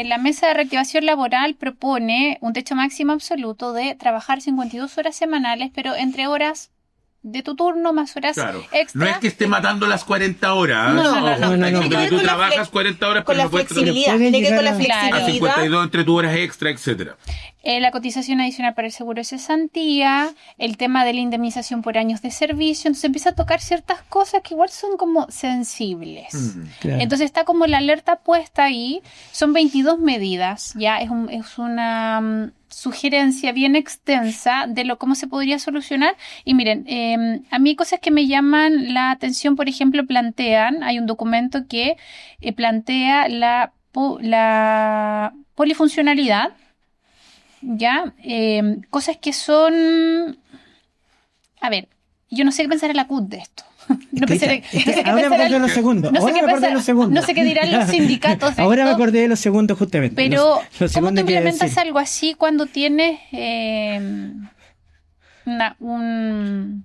La Mesa de Reactivación Laboral propone un techo máximo absoluto de trabajar 52 horas semanales, pero entre horas de tu turno más horas extra. No es que esté matando las 40 horas. No. Porque tú trabajas 40 horas, pero no no puedes flexibilidad. Tiene que con la flexibilidad. A 52 entre tus horas extra, etcétera. La cotización adicional para el seguro de cesantía, el tema de la indemnización por años de servicio. Entonces empieza a tocar ciertas cosas que igual son como sensibles. Claro. Entonces está como la alerta puesta ahí. Son 22 medidas. Ya es una sugerencia bien extensa de cómo se podría solucionar. Y miren, a mí cosas que me llaman la atención, por ejemplo, hay un documento que plantea la polifuncionalidad. Ya, cosas que son... A ver, yo no sé qué pensar en la CUT de esto. Ahora me acordé de los segundos. No sé qué dirán los sindicatos de ahora esto, me acordé de los segundos justamente. Pero, ¿cómo tú implementas algo así cuando tienes un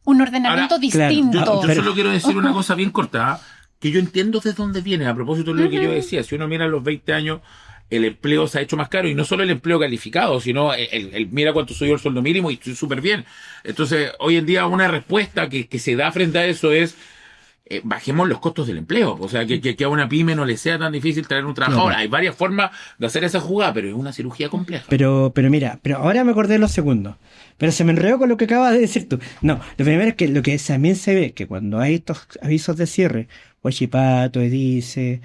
ordenamiento distinto? Claro, yo solo quiero decir una cosa bien corta, que yo entiendo desde dónde viene, a propósito de lo que yo decía. Si uno mira los 20 años, el empleo se ha hecho más caro, y no solo el empleo calificado, sino el mira cuánto subió el sueldo mínimo y estoy súper bien. Entonces, hoy en día una respuesta que se da frente a eso es bajemos los costos del empleo. O sea, que a una pyme no le sea tan difícil traer un trabajador. Hay varias formas de hacer esa jugada, pero es una cirugía compleja. Pero mira, ahora me acordé de los segundos. Pero se me enredó con lo que acabas de decir tú. No, lo primero es que lo que también se ve, que cuando hay estos avisos de cierre, Huachipato, Edice,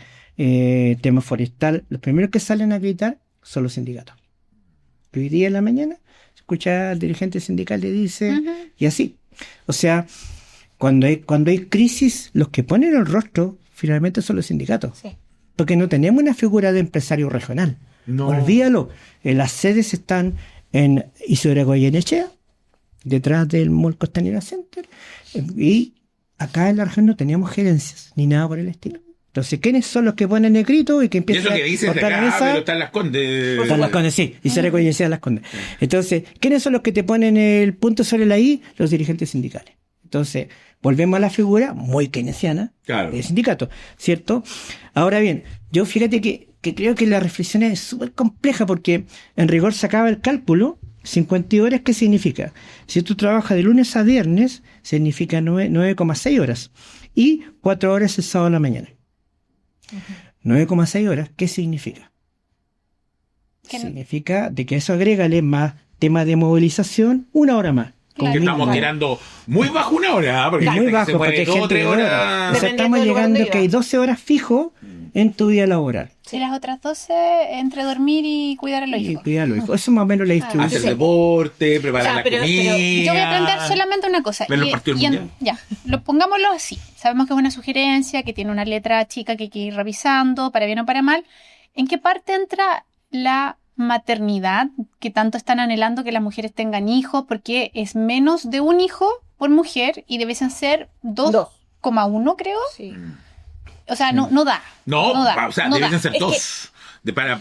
tema forestal, los primeros que salen a gritar son los sindicatos. Hoy día en la mañana se escucha al dirigente sindical le dice, y así. O sea, cuando hay crisis, los que ponen el rostro finalmente son los sindicatos. Sí. Porque no tenemos una figura de empresario regional. No. Olvídalo. Las sedes están en Isidora Goyenechea, detrás del Mall Costanera Center, y acá en la región no teníamos gerencias ni nada por el estilo. Entonces, ¿quiénes son los que ponen el grito y que empiezan a... Y eso que dicen de acá, pero están Las Condes. Están Las Condes, sí. Y se reconocía Las Condes. Entonces, ¿quiénes son los que te ponen el punto sobre la I? Los dirigentes sindicales. Entonces, volvemos a la figura muy keynesiana del sindicato, ¿cierto? Ahora bien, yo fíjate que creo que la reflexión es súper compleja, porque en rigor se acaba el cálculo. 50 horas, ¿qué significa? Si tú trabajas de lunes a viernes, significa 9,6 horas. Y 4 horas el sábado a la mañana. 9,6 horas, ¿qué significa? Significa de que eso agrégale más tema de movilización, 1 hora más. Que estamos tirando muy bajo 1 hora, porque muy bajo, porque hay gente de horas. O sea, estamos llegando que hay 12 horas fijo en tu día laboral. Y las otras 12 entre dormir y cuidar a los hijos. Eso es más o menos la distribución. Hacer deporte, preparar la comida. Yo voy a plantear solamente una cosa. Pongámoslo así. Sabemos que es una sugerencia, que tiene una letra chica que hay que ir revisando, para bien o para mal. ¿En qué parte entra la maternidad que tanto están anhelando que las mujeres tengan hijos? Porque es menos de un hijo por mujer y debiesen ser 2,1, creo. Sí. O sea, no da. O sea, deberían ser 2.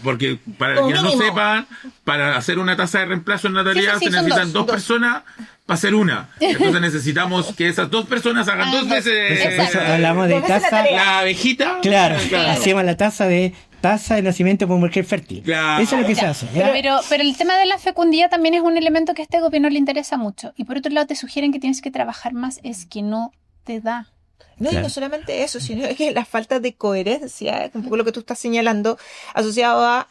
Porque para Como quienes no mínimo. sepan, para hacer una tasa de reemplazo en natalidad Sí, se son necesitan dos dos. personas para hacer una. Entonces necesitamos que esas dos personas hagan dos veces Por eso hablamos de Esa es la tasa. tarea. la abejita. Claro, hacemos la tasa de nacimiento por mujer fértil. Claro. Eso es lo que se hace. ¿ya? Pero el tema de la fecundidad también es un elemento que a este gobierno le interesa mucho. Y por otro lado te sugieren que tienes que trabajar más, es que no te da. No, y Claro. no solamente eso, sino que la falta de coherencia, un poco lo que tú estás señalando, asociado a,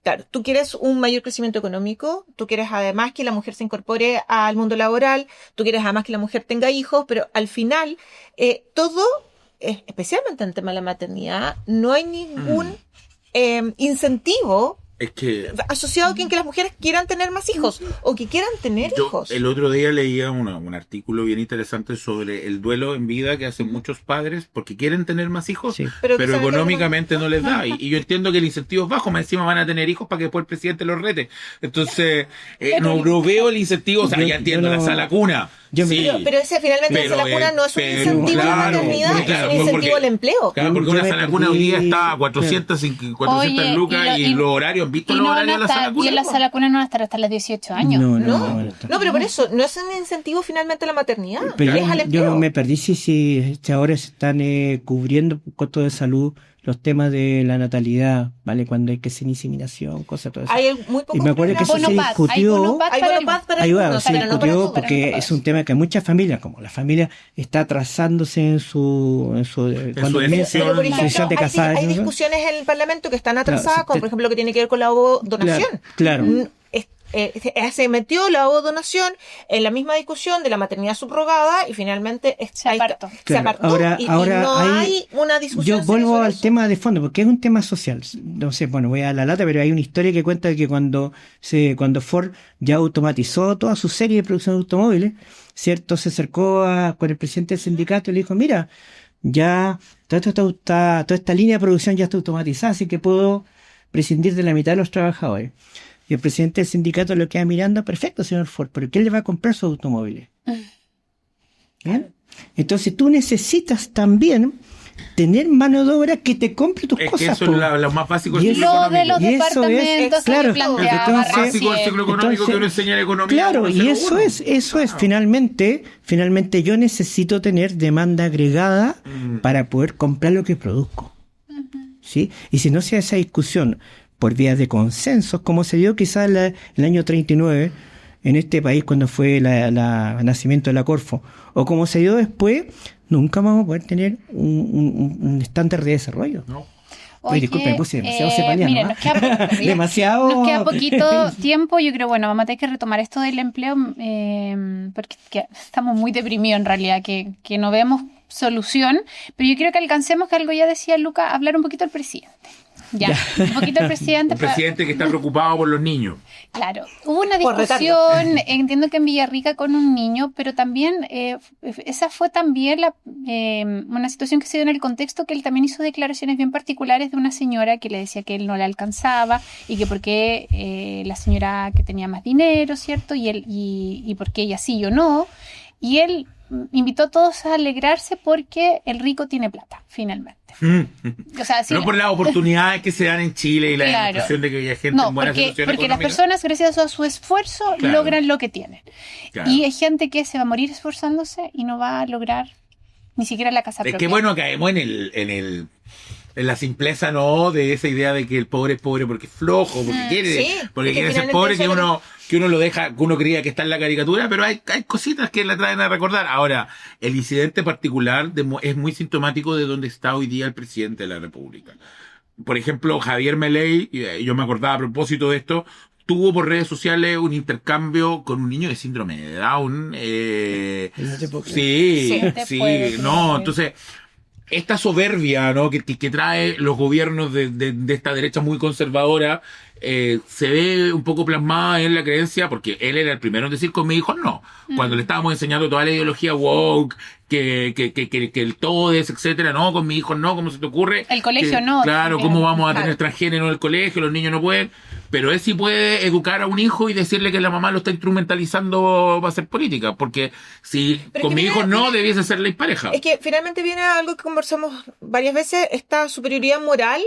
claro, tú quieres un mayor crecimiento económico, tú quieres además que la mujer se incorpore al mundo laboral, tú quieres además que la mujer tenga hijos, pero al final todo, especialmente en el tema de la maternidad, no hay ningún incentivo Es que asociado a que las mujeres quieran tener más hijos o que quieran tener yo hijos. el otro día leía un artículo bien interesante sobre el duelo en vida que hacen muchos padres porque quieren tener más hijos, Sí. Pero pero que saben que económicamente no les da. Y yo entiendo que el incentivo es bajo, más encima van a tener hijos para que después el presidente los rete. Entonces, no veo el incentivo, o sea, Yo- ya entiendo yo no- la sala cuna. yo me- sí. Pero ese finalmente Pero, la cuna no es un pero, incentivo a la claro, maternidad, claro, es un porque- incentivo al empleo. Claro, porque Yo una me sala cuna hoy día perdí- está a 400 Oye, lucas y los horarios, ¿han visto y los no van horarios a de la sala estar, y cuna? en la sala cuna no van a estar hasta los 18 años. No, No, pero por eso, no es un incentivo finalmente a la maternidad, Pero es al yo empleo. me perdí si ahora se están cubriendo por costos de salud los temas de la natalidad, ¿vale? Cuando hay que hacer inseminación, cosas, todo eso. Hay muy pocos Y me acuerdo que eso se programas. Bonopad, hay discutió. Bonopad Hay para Bonopad para Ahí va, algunos, se pero no para discutió todos. porque es un tema que muchas familias, como la familia está atrasándose en su cuando su comienza decisión. Pero, por su decisión de ejemplo, casar, hay ¿no? discusiones en el Parlamento que están atrasadas, Claro, como por ejemplo lo que tiene que ver con la donación. Claro. Se metió la donación en la misma discusión de la maternidad subrogada y finalmente Se apartó. se Claro, apartó ahora y no hay una discusión. Yo vuelvo seria al sobre tema de fondo, porque es un tema social. No sé, bueno, voy a la lata, pero hay una historia que cuenta que cuando Ford ya automatizó toda su serie de producción de automóviles, ¿cierto? Se acercó con el presidente del sindicato y le dijo, mira, ya toda esta línea de producción ya está automatizada, así que puedo prescindir de la mitad de los trabajadores. Y el presidente del sindicato lo queda mirando, perfecto, señor Ford, pero ¿quién le va a comprar sus automóviles? ¿Bien? Entonces tú necesitas también tener mano de obra que te compre tus Es que cosas. eso po. es lo más básico Y del eso- ciclo Lo de los económico. Y eso es, departamentos que claro, se planteaba entonces- Básico del recién. ciclo económico que uno enseña en economía. Claro, y 101. eso es, finalmente yo necesito tener demanda agregada para poder comprar lo que produzco. ¿Sí? Y si no se hace esa discusión por vías de consensos, como se dio quizás el año 39 en este país cuando fue el nacimiento de la Corfo, o como se dio después, nunca vamos a poder tener un estándar de desarrollo. No. Oye, disculpe, me puse demasiado cepaliano, mire, ¿ah? nos queda, Demasiado. nos queda poquito tiempo. Yo creo, bueno, vamos a tener que retomar esto del empleo porque estamos muy deprimidos en realidad, que no vemos solución. Pero yo creo que alcancemos, que algo ya decía Luca, hablar un poquito del presidente. Ya, un poquito del presidente. Un presidente que está preocupado por los niños. Claro, hubo una Por discusión, entiendo que en Villarrica con un niño, pero también esa fue también una situación que se dio en el contexto que él también hizo declaraciones bien particulares de una señora que le decía que él no le alcanzaba y que porque la señora que tenía más dinero, ¿cierto? Y porque ella sí, yo no. Y él invitó a todos a alegrarse porque el rico tiene plata, finalmente. O sea, sí, No por las oportunidades que se dan en Chile y la Claro. demostración de que hay gente no, en buena porque situación las económica. personas, gracias a su esfuerzo, Claro. logran lo que tienen. Claro. Y hay gente que se va a morir esforzándose y no va a lograr ni siquiera la casa Es propia. que bueno, caemos en la simpleza, ¿no? De esa idea de que el pobre es pobre porque es flojo, porque quiere, sí, porque que quiere ser finalmente pobre, eso que uno lo deja, que uno creía que está en la caricatura, pero hay cositas que le traen a recordar. Ahora, el incidente particular es muy sintomático de dónde está hoy día el presidente de la República. Por ejemplo, Javier Milei, y yo me acordaba a propósito de esto, tuvo por redes sociales un intercambio con un niño de síndrome de Down. Sí, No te sí, puedo creer. no, entonces esta soberbia, ¿no? que trae los gobiernos de esta derecha muy conservadora se ve un poco plasmada en la creencia, porque él era el primero en decir con mis hijos no. Cuando le estábamos enseñando toda la ideología woke, que el todes, etcétera, no, con mis hijos no, ¿cómo se te ocurre? El colegio Que, no, Claro, también. ¿cómo vamos a tener Claro. transgénero en el colegio? Los niños no pueden. Pero él sí puede educar a un hijo y decirle que la mamá lo está instrumentalizando para hacer política, porque si Pero con que mis hijos mira, no, debiese ser ley pareja. Es que finalmente viene algo que conversamos varias veces, esta superioridad moral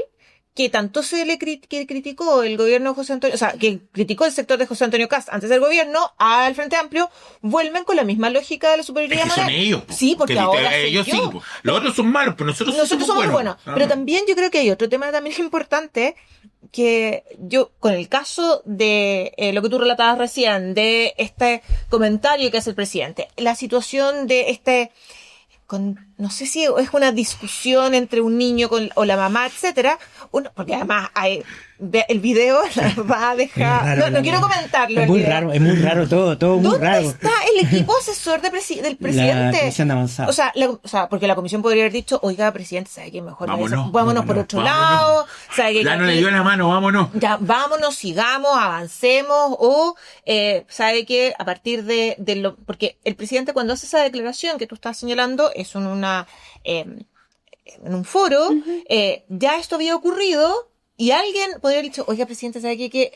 que tanto que criticó el gobierno de José Antonio, o sea, que criticó el sector de José Antonio Kast antes del gobierno, al Frente Amplio, vuelven con la misma lógica de la superioridad moral. Son ellos, po. Sí, porque ahora ellos sí, po. Los otros son malos, pero nosotros somos buenos. Pero también yo creo que hay otro tema también importante, que yo, con el caso de lo que tú relatabas recién, de este comentario que hace el presidente, la situación de no sé si es una discusión entre un niño o la mamá, etcétera, porque además el video la va a dejar, no quiero comentarlo. Es muy raro, todo muy raro. ¿Dónde está el equipo asesor del presidente? La comisión avanzada. O sea, porque la comisión podría haber dicho, oiga, presidente, ¿sabe qué? Mejor vámonos por otro vámonos. lado. ¿Sabe qué? Ya no le dio la mano, vámonos. Ya, vámonos, sigamos, avancemos, o ¿sabe qué? A partir porque el presidente, cuando hace esa declaración que tú estás señalando, es en un foro, ya esto había ocurrido, y alguien podría haber dicho, oiga, presidente, ¿sabe qué?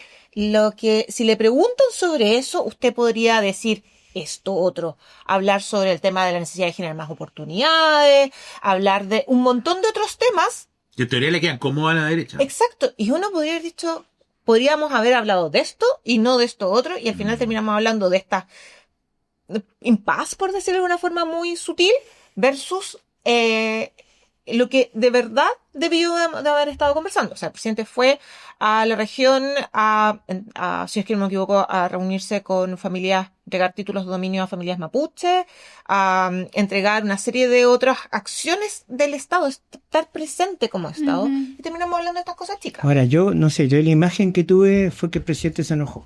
Si le preguntan sobre eso, usted podría decir esto otro, hablar sobre el tema de la necesidad de generar más oportunidades, hablar de un montón de otros temas. Que en teoría le quedan cómodos a la derecha. Exacto, y uno podría haber dicho, podríamos haber hablado de esto y no de esto otro, y al final terminamos hablando de esta impas, por decirlo de una forma muy sutil, versus lo que de verdad debió de haber estado conversando. O sea, el presidente fue a la región si es que no me equivoco, a reunirse con familias, entregar títulos de dominio a familias mapuche, a entregar una serie de otras acciones del Estado, estar presente como Estado, y terminamos hablando de estas cosas chicas. Ahora, yo no sé, la imagen que tuve fue que el presidente se enojó.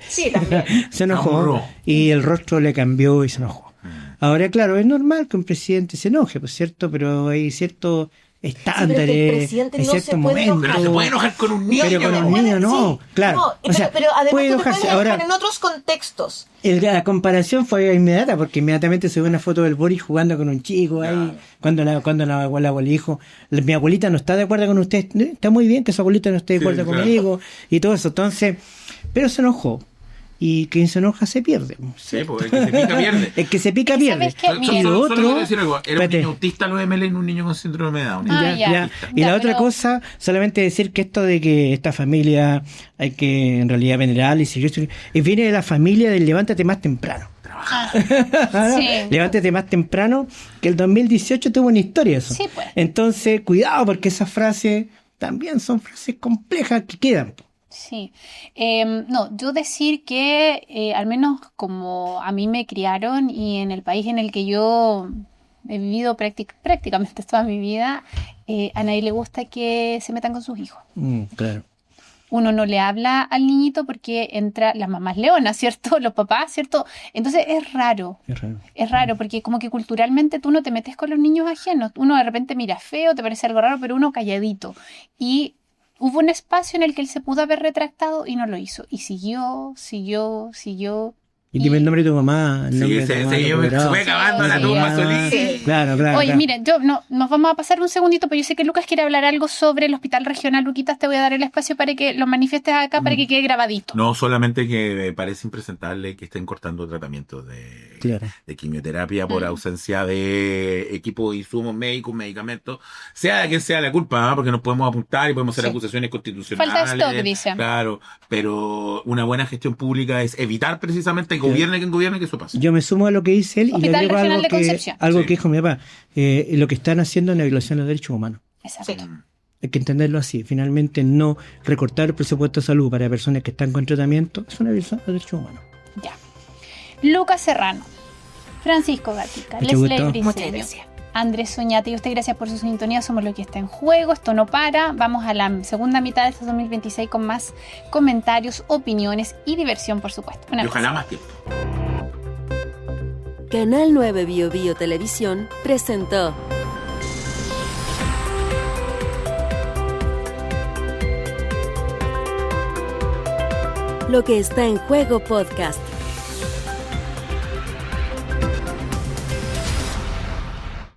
Sí, también. Se enojó y el rostro le cambió y se enojó. Ahora, claro, es normal que un presidente se enoje, pues cierto, pero hay ciertos estándares, hay ciertos momentos. Pero no se puede enojar con un niño. Pero con un niño no, sí, claro. No, o sea, pero además puede tú te puedes enojar ahora, en otros contextos. La comparación fue inmediata, porque inmediatamente se ve una foto del Boris jugando con un chico ahí, cuando la abuela dijo, mi abuelita no está de acuerdo con usted, está muy bien que su abuelita no esté de acuerdo conmigo, y todo eso, entonces, pero se enojó. Y quien se enoja se pierde. Sí, porque el que se pica pierde. El que se pica pierde. Y lo otro, quiero decir algo, era un niño autista los ML en un niño con síndrome de Down. Y la otra cosa, solamente decir que esto de que esta familia hay que en realidad venerarla y viene de la familia del levántate más temprano. Sí. Levántate más temprano, que el 2018 tuvo una historia eso. Sí, pues. Entonces, cuidado, porque esas frases también son frases complejas que quedan. Sí, no, yo decir que al menos como a mí me criaron y en el país en el que yo he vivido prácticamente toda mi vida, a nadie le gusta que se metan con sus hijos. Claro. Uno no le habla al niñito porque entra las mamás leonas, ¿cierto? Los papás, ¿cierto? Entonces es raro. Es raro porque como que culturalmente tú no te metes con los niños ajenos. Uno de repente mira feo, te parece algo raro, pero uno calladito. Y hubo un espacio en el que él se pudo haber retractado y no lo hizo. Y siguió. Y dime el nombre de tu mamá. Sí, se fue acabando la tumba solita. Sí. Claro. Oye, miren, nos vamos a pasar un segundito, pero yo sé que Lucas quiere hablar algo sobre el Hospital Regional. Luquitas, te voy a dar el espacio para que lo manifiestes acá, para que quede grabadito. No, solamente que me parece impresentable que estén cortando tratamientos de quimioterapia por ausencia de equipo, insumos médicos, medicamentos, sea de quien sea la culpa, porque nos podemos apuntar y podemos hacer acusaciones constitucionales. Falta de stock, dicen. Claro, pero una buena gestión pública es evitar precisamente gobierne quien gobierne que eso pase. Yo me sumo a lo que dice él y le agrego algo que dijo mi papá. Lo que están haciendo es una violación de los derechos humanos. Exacto. Sí. Hay que entenderlo así. Finalmente, no recortar el presupuesto de salud para personas que están con tratamiento es una violación de los derechos humanos. Ya. Lucas Serrano, Francisco Gatica, Leslie Briceño, Andrés Soñate y usted, gracias por su sintonía. Somos Lo que está en juego. Esto no para. Vamos a la segunda mitad de este 2026 con más comentarios, opiniones y diversión, por supuesto. Y ojalá más tiempo. Canal 9 Bio Bio Televisión presentó Lo que está en juego podcast.